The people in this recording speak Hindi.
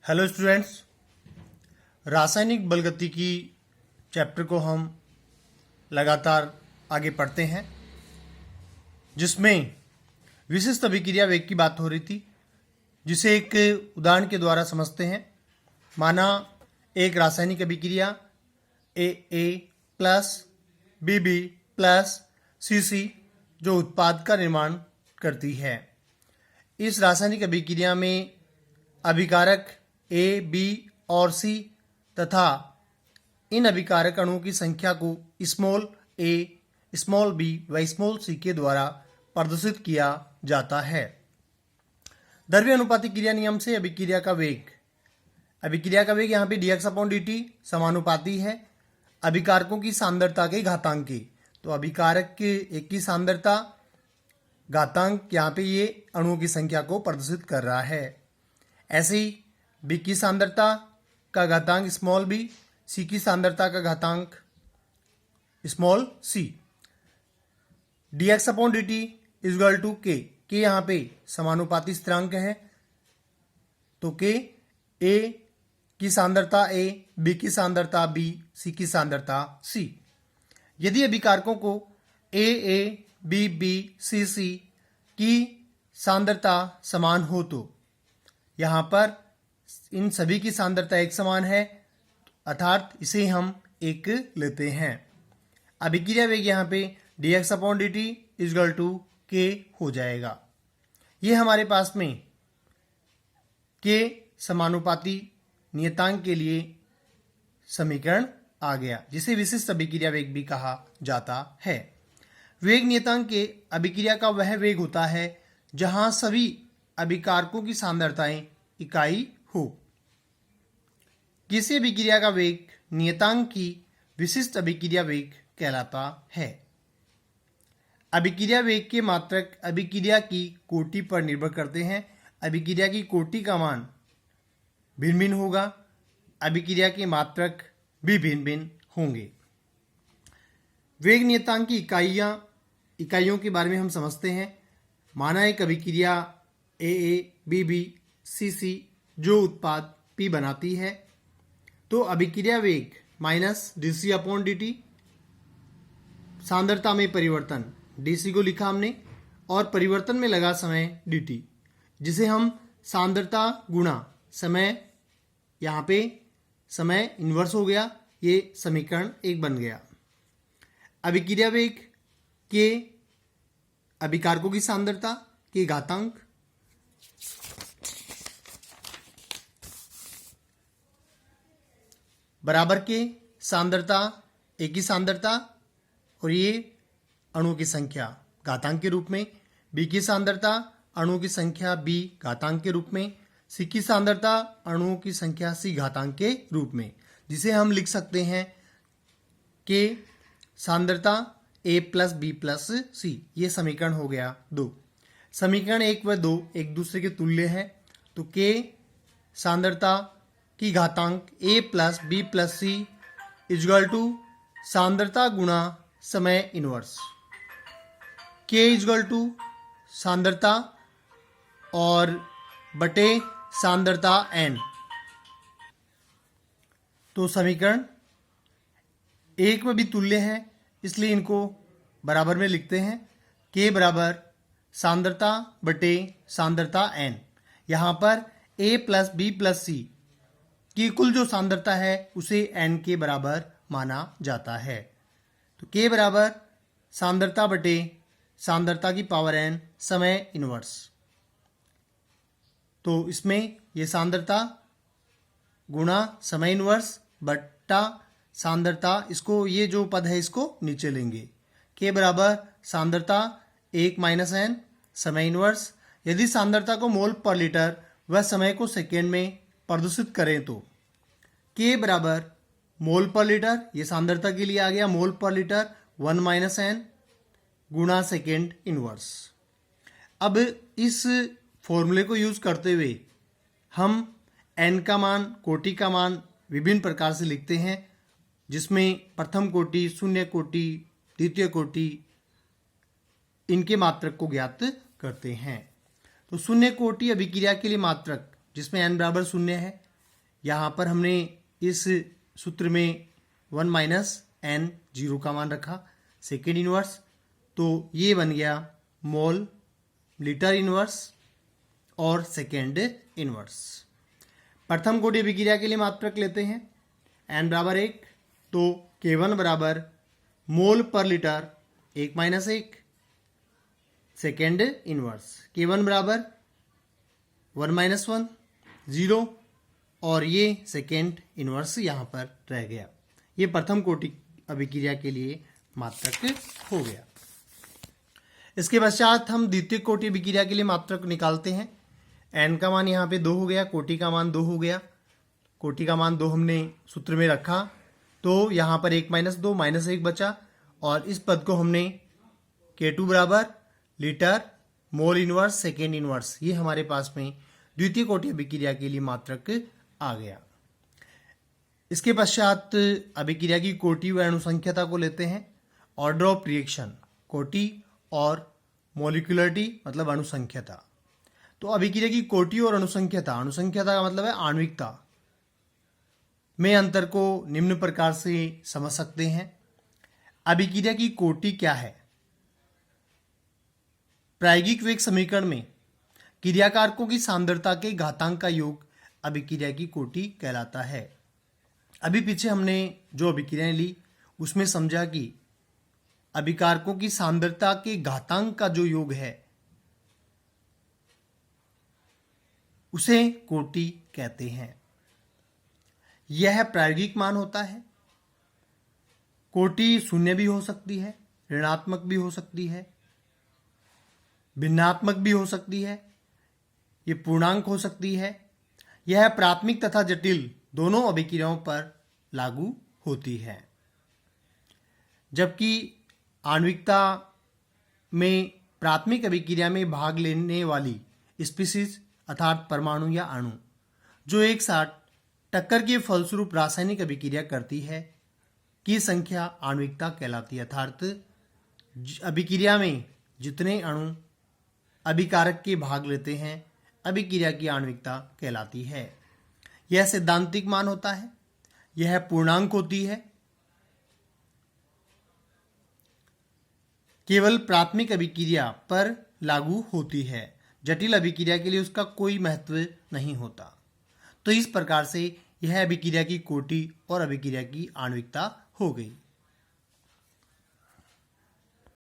हेलो स्टूडेंट्स, रासायनिक बलगतिकी चैप्टर को हम लगातार आगे पढ़ते हैं, जिसमें विशिष्ट अभिक्रिया वेग की बात हो रही थी, जिसे एक उदाहरण के द्वारा समझते हैं। माना एक रासायनिक अभिक्रिया ए प्लस बी प्लस सी जो उत्पाद का निर्माण करती है। इस रासायनिक अभिक्रिया में अभिकारक ए, बी और सी तथा इन अभिकारक अणुओं की संख्या को स्मॉल ए, स्मॉल बी व स्मॉल सी के द्वारा प्रदर्शित किया जाता है। द्रव्य अनुपाती क्रिया नियम से अभिक्रिया का वेग यहाँ पे dx/dt समानुपाती है अभिकारकों की सांद्रता के घातांक की। तो अभिकारक के एक की सांद्रता घातांक यहाँ पे ये अणुओं की संख्या को प्रदर्शित कर रहा है। ऐसे ही बी की सांद्रता का घातांक स्मॉल बी, सी की सांद्रता का घातांक small C. dx/dt equal to के यहाँ पे समानुपाती स्थिरांक है, तो के ए की सांद्रता ए, बी की सांद्रता बी, सी की सांद्रता सी। यदि अभिकारकों को ए, बी, सी की सांद्रता समान हो तो यहाँ पर इन सभी की सांद्रता एक समान है, अर्थात इसे हम एक लेते हैं। अभिक्रिया वेग यहाँ पे dx/dt इक्वल टू के हो जाएगा। ये हमारे पास में के समानुपाती नियतांक के लिए समीकरण आ गया, जिसे विशिष्ट अभिक्रिया वेग भी कहा जाता है। वेग नियतांक के अभिक्रिया का वह वेग होता है जहां सभी अभिकारकों की सांद्रताएं इकाई हो। किसी अभिक्रिया का वेग नियतांक की विशिष्ट अभिक्रिया वेग कहलाता है। अभिक्रिया वेग के मात्रक अभिक्रिया की कोटि पर निर्भर करते हैं। अभिक्रिया की कोटि का मान भिन्न भिन्न होगा, अभिक्रिया के मात्रक भी भिन्न भिन्न होंगे। वेग नियतांक की इकाइयों के बारे में हम समझते हैं। माना एक अभिक्रिया ए, बी, सी जो उत्पाद P बनाती है, तो अभिक्रिया वेग माइनस dc/dt, सांद्रता में परिवर्तन dc को लिखा हमने और परिवर्तन में लगा समय dt, जिसे हम सांद्रता गुणा समय, यहाँ पे समय इन्वर्स हो गया, ये समीकरण 1 बन गया। अभिक्रिया वेग के अभिकारकों की सांद्रता के घातांक बराबर के सांद्रता ए की सांद्रता और ये अणुओं की संख्या घातांक के रूप में, बी की सांद्रता अणुओं की संख्या बी घातांक के रूप में, सी की सांद्रता अणुओं की संख्या सी घातांक के रूप में, जिसे हम लिख सकते हैं कि सांद्रता ए प्लस बी प्लस सी। ये समीकरण हो गया 2। समीकरण 1 व 2 एक दूसरे के तुल्य है, तो के सांद्रता की घातांक A plus B plus C equal to सांद्रता गुणा समय इनवर्स। के इक्वल टू सांद्रता और बटे सांद्रता एन। तो समीकरण 1 में भी तुल्य है, इसलिए इनको बराबर में लिखते हैं। के बराबर सांद्रता बटे सांद्रता एन। यहाँ पर ए प्लस बी प्लस सी की कुल जो सांद्रता है उसे एन के बराबर माना जाता है। तो के बराबर सांद्रता बटे सांद्रता की पावर एन समय इनवर्स। तो इसमें ये सांद्रता गुणा समय इनवर्स बट्टा सांद्रता, इसको ये जो पद है इसको नीचे लेंगे। के बराबर सांद्रता 1 माइनस एन समय इनवर्स। यदि सांद्रता को मोल पर लीटर व समय को सेकेंड में प्रदर्शित करें तो के बराबर मोल पर लीटर, ये सांद्रता के लिए आ गया, मोल पर लीटर 1 माइनस एन गुणा सेकेंड इनवर्स। अब इस फॉर्मूले को यूज करते हुए हम एन का मान, कोटि का मान विभिन्न प्रकार से लिखते हैं, जिसमें प्रथम कोटि, शून्य कोटि, द्वितीय कोटि, इनके मात्रक को ज्ञात करते हैं। तो शून्य कोटि अभिक्रिया के लिए मात्रक जिसमें n बराबर 0 है, यहाँ पर हमने इस सूत्र में 1 माइनस n 0 का मान रखा, सेकेंड इनवर्स, तो ये बन गया मोल लीटर इनवर्स और सेकेंड इनवर्स। प्रथम कोटि अभिक्रिया के लिए मात्रक लेते हैं n बराबर 1, तो K1 बराबर मोल पर litre 1 minus 1, second inverse K1 बराबर 1 माइनस 1 0, और ये सेकेंड इनवर्स यहाँ पर रह गया। ये प्रथम कोटि अभिक्रिया के लिए मात्रक हो गया। इसके पश्चात हम द्वितीय कोटि अभिक्रिया के लिए मात्रक निकालते हैं। n का मान यहाँ पे 2 हो गया, कोटि का मान 2 हो गया। कोटि का मान 2 हमने सूत्र में रखा, तो यहाँ पर 1 माइनस 2 माइनस 1 बचा, और इस पद को हमने K2 बराबर litre mole inverse second inverse, ये हमारे पास में द्वितीय कोटि अभिक्रिया के लिए मात्रक आ गया। इसके पश्चात अभिक्रिया की कोटि व अणुसंख्यता को लेते हैं। ऑर्डर ऑफ रिएक्शन, कोटि और मोलिकुलरिटी मतलब अणुसंख्यता। तो अभिक्रिया की कोटि और अणुसंख्यता, अणुसंख्यता का मतलब है आणविकता, में अंतर को निम्न प्रकार से समझ सकते हैं। अभिक्रिया की कोटि क्या है? प्रायोगिक वेग समीकरण में क्रियाकारकों की सांद्रता के घातांक का योग अभिक्रिया की कोटि कहलाता है। अभी पीछे हमने जो अभिक्रियाएं ली उसमें समझा कि अभिकारकों की सांद्रता के घातांक का जो योग है उसे कोटि कहते हैं। यह प्रायोगिक मान होता है। कोटि शून्य भी हो सकती है, ऋणात्मक भी हो सकती है, भिन्नात्मक भी हो सकती है, ये पूर्णांक हो सकती है। यह प्राथमिक तथा जटिल दोनों अभिक्रियाओं पर लागू होती है। जबकि आणविकता में प्राथमिक अभिक्रिया में भाग लेने वाली स्पीशीज अर्थात परमाणु या अणु जो एक साथ टक्कर के फलस्वरूप रासायनिक अभिक्रिया करती है की संख्या आणविकता कहलाती है। अर्थात अभिक्रिया में जितने अणु अभिकारक के भाग लेते हैं अभिक्रिया की आणविकता कहलाती है। यह सैद्धांतिक मान होता है, यह पूर्णांक होती है। केवल प्राथमिक अभिक्रिया पर लागू होती है, जटिल अभिक्रिया के लिए उसका कोई महत्व नहीं होता। तो इस प्रकार से यह अभिक्रिया की कोटि और अभिक्रिया की आणविकता हो गई।